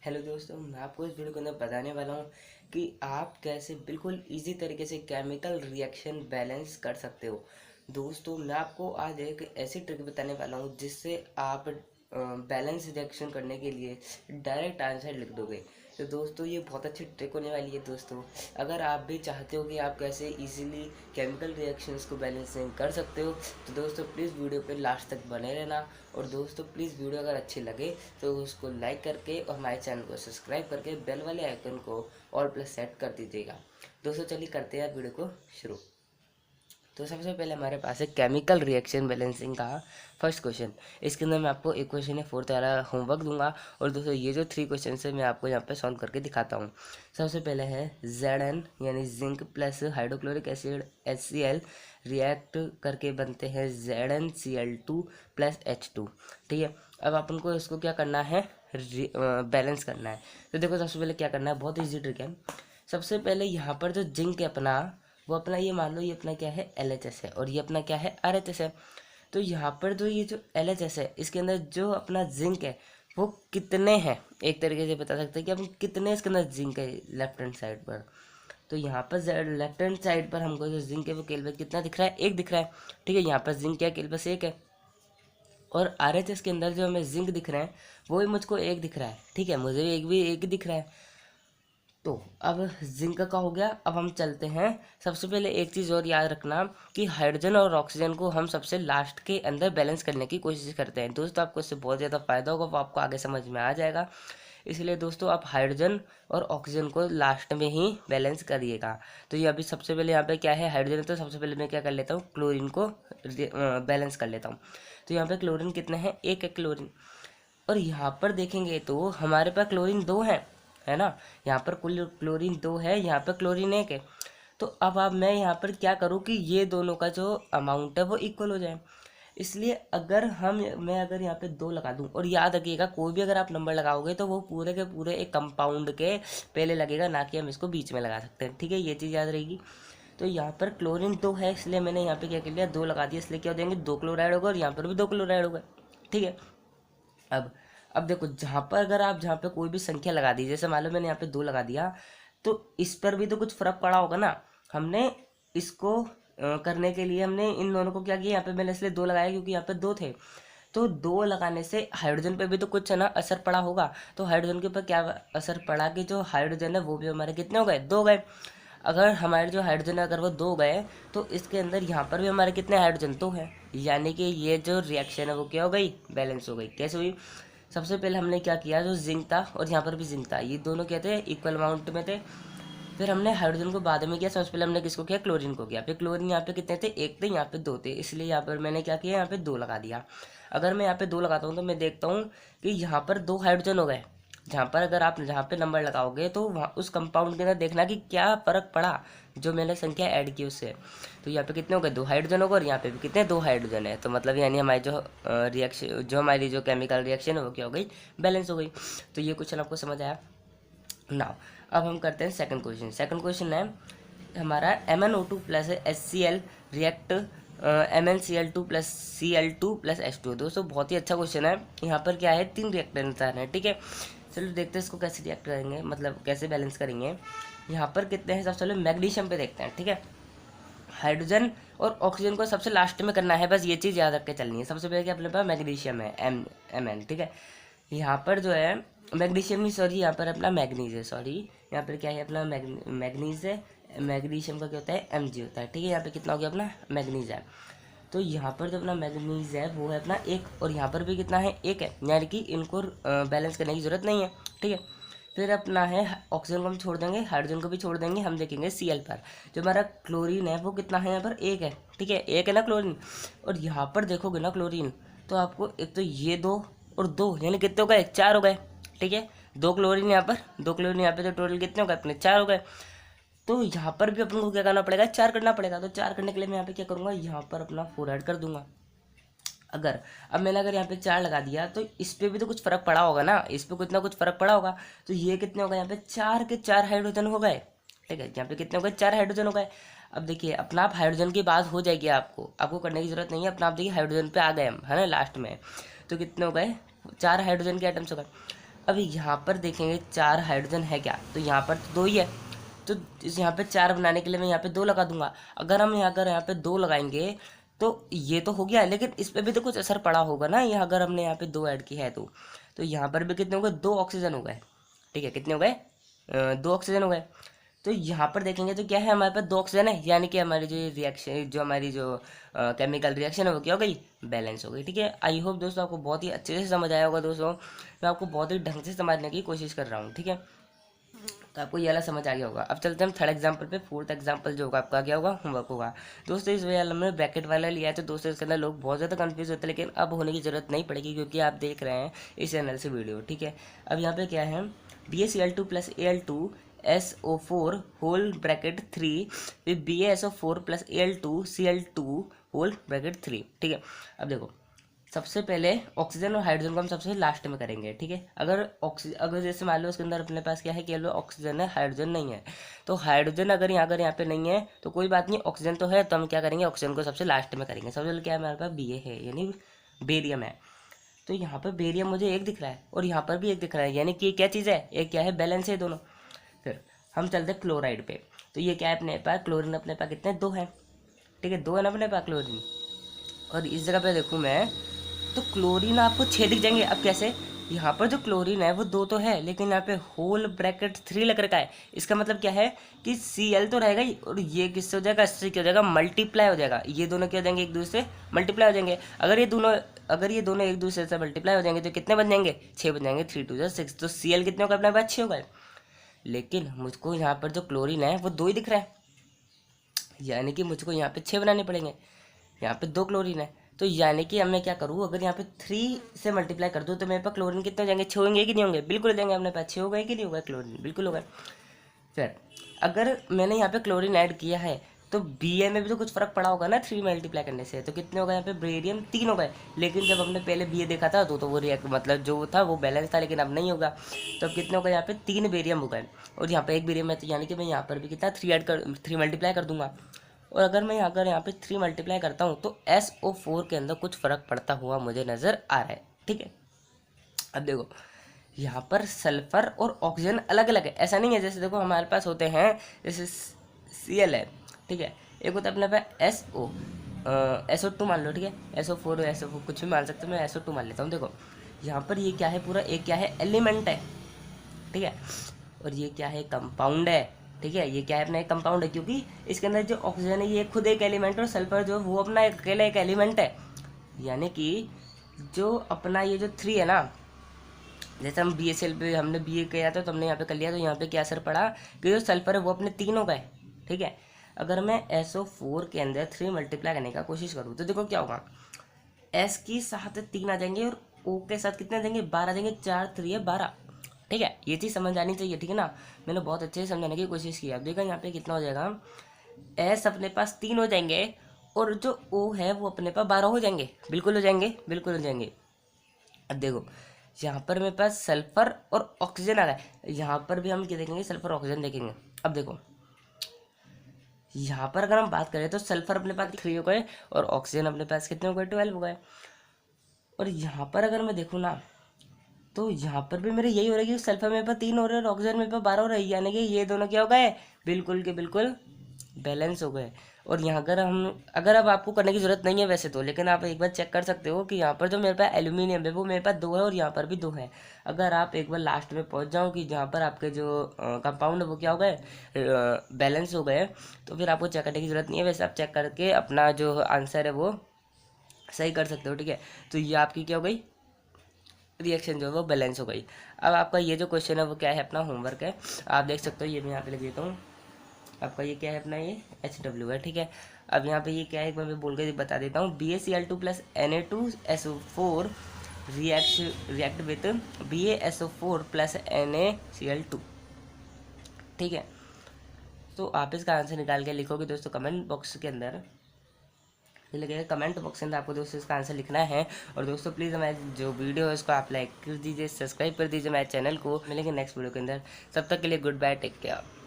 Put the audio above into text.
Hello दोस्तों, मैं आपको इस वीडियो के अंदर बताने वाला हूँ कि आप कैसे बिल्कुल इजी तरीके से केमिकल रिएक्शन बैलेंस कर सकते हो। दोस्तों, मैं आपको आज एक ऐसी ट्रिक बताने वाला हूँ जिससे आप बैलेंस रिएक्शन करने के लिए डायरेक्ट आंसर लिख दोगे। तो दोस्तों, ये बहुत अच्छी ट्रिक होने वाली है। दोस्तों, अगर आप भी चाहते हो कि आप कैसे इजीली केमिकल रिएक्शंस को बैलेंसिंग कर सकते हो, तो दोस्तों प्लीज़ वीडियो पे लास्ट तक बने रहना। और दोस्तों प्लीज़ वीडियो अगर अच्छी लगे तो उसको लाइक करके और हमारे चैनल को सब्सक्राइब करके बेल वाले आइकन को ऑल प्लस सेट कर दीजिएगा। दोस्तों चलिए करते हैं वीडियो को शुरू। तो सबसे पहले हमारे पास है केमिकल रिएक्शन बैलेंसिंग का फर्स्ट क्वेश्चन। इसके अंदर मैं आपको एक क्वेश्चन है 4th वाला होमवर्क दूंगा और दोस्तों ये जो 3 क्वेश्चन है मैं आपको यहाँ पे सॉल्व करके दिखाता हूँ। सबसे पहले है Zn यानी zinc plus hydrochloric acid HCl react करके बनते हैं ZnCl2 प्लस H2। ठीक है, अब अपन को इसको क्या करना है, बैलेंस करना है। तो देखो सबसे पहले क्या करना है, बहुत ईजी ट्रिक है। सबसे पहले यहाँ पर जो जिंक है अपना, वो अपना ये मान लो ये अपना क्या है LHS है और ये अपना क्या है RHS है। तो यहाँ पर जो ये जो LHS है इसके अंदर जो अपना जिंक है वो कितने हैं, एक तरीके से बता सकते हैं कि अपन कितने इसके अंदर जिंक है लेफ्ट हैंड साइड पर। तो यहाँ पर लेफ्ट हैंड साइड पर हमको जो जिंक है वो केवल कितना दिख रहा है, एक दिख रहा है। ठीक है, यहाँ पर जिंक क्या केवल बस एक है और RHS के अंदर जो हमें जिंक दिख रहा है वो भी मुझको एक दिख रहा है। ठीक है, मुझे भी एक ही दिख रहा है। तो अब जिंक का हो गया। अब हम चलते हैं, सबसे पहले एक चीज़ और याद रखना कि हाइड्रोजन और ऑक्सीजन को हम सबसे लास्ट के अंदर बैलेंस करने की कोशिश करते हैं। दोस्तों आपको इससे बहुत ज़्यादा फायदा होगा, वो आपको आगे समझ में आ जाएगा। इसलिए दोस्तों आप हाइड्रोजन और ऑक्सीजन को लास्ट में ही बैलेंस करिएगा। तो ये अभी सबसे पहले यहाँ पे क्या है, हाइड्रोजन। तो सबसे पहले मैं क्या कर लेता हूँ, क्लोरीन को बैलेंस कर लेता हूँ। तो यहाँ पे क्लोरीन कितने हैं, एक है क्लोरीन। और यहाँ पर देखेंगे तो हमारे पास क्लोरीन दो है ना। यहाँ पर कुल क्लोरीन दो है, यहाँ पर क्लोरीन एक है। तो अब मैं यहाँ पर क्या करूँ कि ये दोनों का जो अमाउंट है वो इक्वल हो जाए। इसलिए अगर मैं अगर यहाँ पे दो लगा दूँ, और याद रखिएगा कोई भी अगर आप नंबर लगाओगे तो वो पूरे के पूरे एक कंपाउंड के पहले लगेगा, ना कि हम इसको बीच में लगा सकते हैं। ठीक है, ये चीज़ याद रहेगी। तो यहाँ पर क्लोरीन दो है इसलिए मैंने यहाँ पे क्या कर लिया, दो लगा दिया। इसलिए क्या हो जाएंगे, दो क्लोराइड होगा और यहाँ पर भी दो क्लोराइड होगा। ठीक है, अब अब देखो जहाँ पर अगर आप जहाँ पे कोई भी संख्या लगा दी, जैसे मान लो मैंने यहाँ पे दो लगा दिया, तो इस पर भी तो कुछ फर्क पड़ा होगा ना। हमने इसको करने के लिए हमने इन दोनों को क्या किया, यहाँ पे मैंने इसलिए दो लगाया क्योंकि यहाँ पे दो थे। तो दो लगाने से हाइड्रोजन पे भी तो कुछ है ना असर पड़ा होगा। तो हाइड्रोजन के ऊपर क्या असर पड़ा कि जो हाइड्रोजन है वो भी हमारे कितने हो गए, दो गए। अगर हमारे जो हाइड्रोजन है अगर वो दो गए तो इसके अंदर यहाँ पर भी हमारे कितने हाइड्रोजन, दो है। यानी कि ये जो रिएक्शन है वो क्या हो गई, बैलेंस हो गई। कैसे हुई, सबसे पहले हमने क्या किया, जो जिंक था और यहाँ पर भी जिंक था, ये दोनों क्या थे, इक्वल अमाउंट में थे। फिर हमने हाइड्रोजन को बाद में किया, सबसे पहले हमने किसको किया, क्लोरीन को किया। फिर क्लोरीन यहाँ पे कितने थे, एक थे, यहाँ पे दो थे, इसलिए यहाँ पर मैंने क्या किया, यहाँ पे दो लगा दिया। अगर मैं यहाँ पे दो लगाता हूँ तो मैं देखता हूँ कि यहाँ पर दो हाइड्रोजन हो गए। जहाँ पर अगर आप जहाँ पे नंबर लगाओगे तो वहाँ उस कंपाउंड के अंदर देखना कि क्या फर्क पड़ा जो मैंने संख्या ऐड की उससे। तो यहाँ पे कितने हो गए, दो हाइड्रोजन हो गए और यहाँ पे भी कितने, दो हाइड्रोजन है। तो मतलब यानी हमारी जो रिएक्शन, जो हमारी जो केमिकल रिएक्शन है वो क्या हो गई, बैलेंस हो गई। तो ये क्वेश्चन आपको समझ आया ना। अब हम करते हैं सेकंड क्वेश्चन। सेकंड क्वेश्चन है हमारा MnO2 plus HCl react MnCl2 plus Cl2 plus H2। दोस्तों बहुत ही अच्छा क्वेश्चन है। यहाँ पर क्या है, तीन रिएक्टेंट है। ठीक है, चलो देखते हैं इसको कैसे रिएक्ट करेंगे, मतलब कैसे बैलेंस करेंगे। यहाँ पर कितने हैं, सबसे पहले मैग्नीशियम पे देखते हैं। ठीक है, हाइड्रोजन और ऑक्सीजन को सबसे लास्ट में करना है, बस ये चीज़ याद रख के चलनी है। सबसे पहले क्या अपने पास मैग्नीशियम है, Mn। ठीक है, यहाँ पर जो है मैग्नीशियम ही, सॉरी यहाँ पर अपना मैग्नीज है, सॉरी यहाँ पर क्या है अपना मैग्नीज है। मैग्नीशियम का क्या होता है, Mg होता है। ठीक है, यहाँ पे कितना हो गया अपना मैग्नीज है। तो यहाँ पर जो अपना मैग्नीज है वो है अपना एक, और यहाँ पर भी कितना है, एक है। यानी कि इनको बैलेंस करने की ज़रूरत नहीं है। ठीक है, फिर अपना है ऑक्सीजन को हम छोड़ देंगे, हाइड्रोजन को भी छोड़ देंगे, हम देखेंगे Cl पर। जो हमारा क्लोरीन है वो कितना है, यहाँ पर एक है। ठीक है, एक है ना क्लोरीन। और यहाँ पर देखोगे ना क्लोरीन, तो आपको एक तो ये दो और दो, यानी कितने हो गए, चार हो गए। ठीक है, दो क्लोरीन यहाँ पर, दो क्लोरीन यहाँ पे, तो टोटल कितने हो गए अपने, चार हो गए। तो यहाँ पर भी अपन को क्या करना पड़ेगा, चार करना पड़ेगा। तो चार करने के लिए मैं यहाँ पे क्या करूँगा, यहाँ पर अपना 4 ऐड कर दूंगा। अगर अब मैंने अगर यहाँ पे चार लगा दिया तो इस पे भी तो कुछ फर्क पड़ा होगा ना, इस पे कुछ ना कुछ फर्क पड़ा होगा। तो ये कितने हो गए, यहाँ पे चार के चार हाइड्रोजन हो गए। ठीक है, यहाँ पे कितने हो गए, चार हाइड्रोजन हो गए। अब देखिए अपना आप हाइड्रोजन की बात हो जाएगी, आपको करने की जरूरत नहीं है। अपना आप देखिए हाइड्रोजन पे आ गए हम, है ना, लास्ट में। तो कितने हो गए, चार हाइड्रोजन के आइटम्स हो गए। अभी यहाँ पर देखेंगे 4 हाइड्रोजन है क्या, तो यहाँ पर तो 2 ही है, तो यहाँ पे 4 बनाने के लिए मैं यहाँ पे 2 लगा दूंगा। अगर हम यहाँ पे 2 लगाएंगे तो ये तो हो गया, लेकिन इस पर भी तो कुछ असर पड़ा होगा ना। यहाँ अगर हमने यहाँ पे 2 ऐड की है तो यहाँ पर भी कितने हो गए, 2 ऑक्सीजन हो गए। ठीक है, कितने हो गए, 2 ऑक्सीजन हो गए। तो यहाँ पर देखेंगे तो क्या है, हमारे पास 2 ऑक्सीजन है, यानी कि हमारी जो रिएक्शन, जो हमारी जो केमिकल रिएक्शन है वो क्या हो गई, बैलेंस हो गई। ठीक है, आई होप दोस्तों आपको बहुत ही अच्छे से समझ आया होगा। दोस्तों मैं आपको बहुत ही ढंग से समझने की कोशिश कर रहा हूँ। ठीक है, तो आपको ये वाला समझ आ गया होगा। अब चलते हैं हम थर्ड एग्जांपल पे। फोर्थ एग्जांपल जो होगा आपका क्या होगा, होमवर्क होगा। दोस्तों इस वाले हमने ब्रैकेट वाला लिया है, तो दोस्तों इसके अंदर लोग बहुत ज़्यादा कंफ्यूज होते हैं, लेकिन अब होने की जरूरत नहीं पड़ेगी क्योंकि आप देख रहे हैं इस चैनल से वीडियो। ठीक है, अब यहाँ पे क्या है, BaCl2 + Al2 SO4 whole bracket 3 फिर BaSO4 + Al2 Cl2 whole bracket 3। ठीक है, अब देखो सबसे पहले ऑक्सीजन और हाइड्रोजन को हम सबसे लास्ट में करेंगे। ठीक है, अगर जैसे मान लो उसके अंदर अपने पास क्या है, केवल ऑक्सीजन है, हाइड्रोजन नहीं है, तो हाइड्रोजन अगर यहाँ पे नहीं है तो कोई बात नहीं, ऑक्सीजन तो है, तो हम क्या करेंगे, ऑक्सीजन को सबसे लास्ट में करेंगे। सबसे पहले क्या है, हमारे पास Ba है यानी बेरियम है, तो यहाँ पर बेरियम मुझे एक दिख रहा है और यहाँ पर भी एक दिख रहा है, यानी कि क्या चीज़ है, एक क्या है, बैलेंस है दोनों। फिर हम चलते हैं क्लोराइड पे, तो ये क्या है अपने पास, क्लोरीन अपने पास कितने, 2 है। ठीक है, 2 है ना अपने पास क्लोरीन, और इस जगह पे देखूँ मैं तो क्लोरीन आपको 6 दिख जाएंगे। अब कैसे, यहाँ पर जो क्लोरीन है वो 2 तो है, लेकिन यहाँ पे होल ब्रैकेट 3 लग रखा है। इसका मतलब क्या है कि Cl तो रहेगा ही, और ये किससे हो जाएगा, इससे क्या हो जाएगा, मल्टीप्लाई हो जाएगा। ये दोनों क्या हो जाएंगे, एक दूसरे से मल्टीप्लाई हो जाएंगे। अगर ये दोनों एक दूसरे से मल्टीप्लाई हो जाएंगे तो कितने बन जाएंगे, 6 बन जाएंगे, 3 2 6। तो Cl कितने होगा अपने पास, 6 होगा। लेकिन मुझको यहाँ पर जो क्लोरीन है वो 2 ही दिख रहा है, यानी कि मुझको यहाँ पे 6 बनाने पड़ेंगे। यहाँ पे 2 क्लोरीन है, तो यानी कि अब मैं क्या करूँ, अगर यहाँ पे 3 से मल्टीप्लाई कर दूँ तो मेरे पास क्लोरीन कितने हो जाएंगे, 6 होंगे कि नहीं होंगे, बिल्कुल हो जाएंगे। अपने पास 6 हो गए कि नहीं होगा, क्लोरीन बिल्कुल होगा। फिर अगर मैंने यहाँ पे क्लोरीन ऐड किया है तो Ba में भी तो कुछ फर्क पड़ा होगा ना 3 मल्टीप्लाई करने से, तो कितने होगा यहाँ पे, बेरियम 3 हो गए। लेकिन जब हमने पहले Ba देखा था तो वो रिएक्ट मतलब जो था वो बैलेंस था, लेकिन अब नहीं होगा। तो अब कितने होगा, यहाँ पे 3 बेरियम हो गए, और यहाँ पे 1 बेरियम है, तो यानी कि मैं यहाँ पर भी कितना 3 मल्टीप्लाई कर दूंगा। और अगर मैं अगर यहाँ पे 3 मल्टीप्लाई करता हूँ तो SO4 के अंदर कुछ फर्क पड़ता हुआ मुझे नज़र आ रहा है। ठीक है, अब देखो यहाँ पर सल्फर और ऑक्सीजन अलग अलग है, ऐसा नहीं है। जैसे देखो हमारे पास होते हैं, जैसे Cl है, ठीक है, एक होता है अपने पास SO2 मान लो। ठीक है, SO4 SO4 कुछ भी मान सकते हो, मैं SO2 मान लेता हूँ। देखो यहाँ पर ये क्या है, पूरा एक क्या है, एलिमेंट है। ठीक है, और ये क्या है, कंपाउंड है। ठीक है, ये क्या है, अपना एक कंपाउंड है, क्योंकि इसके अंदर जो ऑक्सीजन है ये खुद एक एलिमेंट है, और सल्फर जो वो अपना एक अकेला एक एलिमेंट है। यानी कि जो अपना ये जो 3 है ना, जैसे हम BaCl पे हमने BA किया था तो हमने यहाँ पे कर लिया, तो यहाँ पे क्या असर पड़ा कि जो सल्फर है वो अपने 3 हो गए। ठीक है, अगर मैं SO4 के अंदर 3 मल्टीप्लाई करने का कोशिश करूँ तो देखो क्या होगा, S के साथ 3 आ जाएंगे और O के साथ कितने आ जाएंगे, 12 आ जाएंगे, 4 3 है 12। ठीक है, ये चीज़ समझ आनी चाहिए। ठीक है ना, मैंने बहुत अच्छे से समझाने की कोशिश की। अब देखा यहाँ पे कितना हो जाएगा, S अपने पास 3 हो जाएंगे और जो O है वो अपने पास 12 हो जाएंगे, बिल्कुल हो जाएंगे, बिल्कुल हो जाएंगे। अब देखो यहाँ पर मेरे पास सल्फर और ऑक्सीजन आ रहा है, यहाँ पर भी हम क्या देखेंगे, सल्फर ऑक्सीजन देखेंगे। अब देखो यहाँ पर अगर हम बात करें तो सल्फर अपने पास 3 हो गए और ऑक्सीजन अपने पास कितने हो गए, 12 हो गए। और यहाँ पर अगर मैं देखूँ ना तो यहाँ पर भी मेरे यही हो रहा है कि सल्फर मेरे पास 3 हो रहे हैं और ऑक्सीजन मेरे पास 12 हो रही है, यानी कि ये दोनों क्या हो गए, बिल्कुल के बिल्कुल बैलेंस हो गए। और यहाँ अगर अब आपको करने की जरूरत नहीं है वैसे तो, लेकिन आप एक बार चेक कर सकते हो कि यहाँ पर जो मेरे पास एल्यूमिनियम है वो मेरे पास 2 है और यहाँ पर भी 2 है। अगर आप एक बार लास्ट में पहुँच जाओ कि जहाँ पर आपके जो कंपाउंड है वो क्या हो गए, बैलेंस हो गए, तो फिर आपको चेक करने की जरूरत नहीं है। वैसे आप चेक करके अपना जो आंसर है वो सही कर सकते हो। ठीक है, तो ये आपकी क्या हो गई, रिएक्शन जो है वो बैलेंस हो गई। अब आपका ये जो क्वेश्चन है वो क्या है, अपना होमवर्क है, आप देख सकते हो। ये मैं यहाँ पे लिख देता हूँ, आपका ये क्या है, अपना ये HW है। ठीक है, अब यहाँ पे ये क्या है, एक बार मैं बोल के बता देता हूँ, BaCl2 + Na2SO4 react with BaSO4 + NaCl2। ठीक है, तो आप इसका आंसर निकाल के लिखोगे दोस्तों कमेंट बॉक्स के अंदर, लगेगा कमेंट बॉक्स में आपको दोस्तों इसका आंसर लिखना है। और दोस्तों प्लीज़ हमारे जो वीडियो है उसको आप लाइक कर दीजिए, सब्सक्राइब कर दीजिए हमारे चैनल को। मिलेंगे नेक्स्ट वीडियो के अंदर, तब तक के लिए गुड बाय, टेक केयर।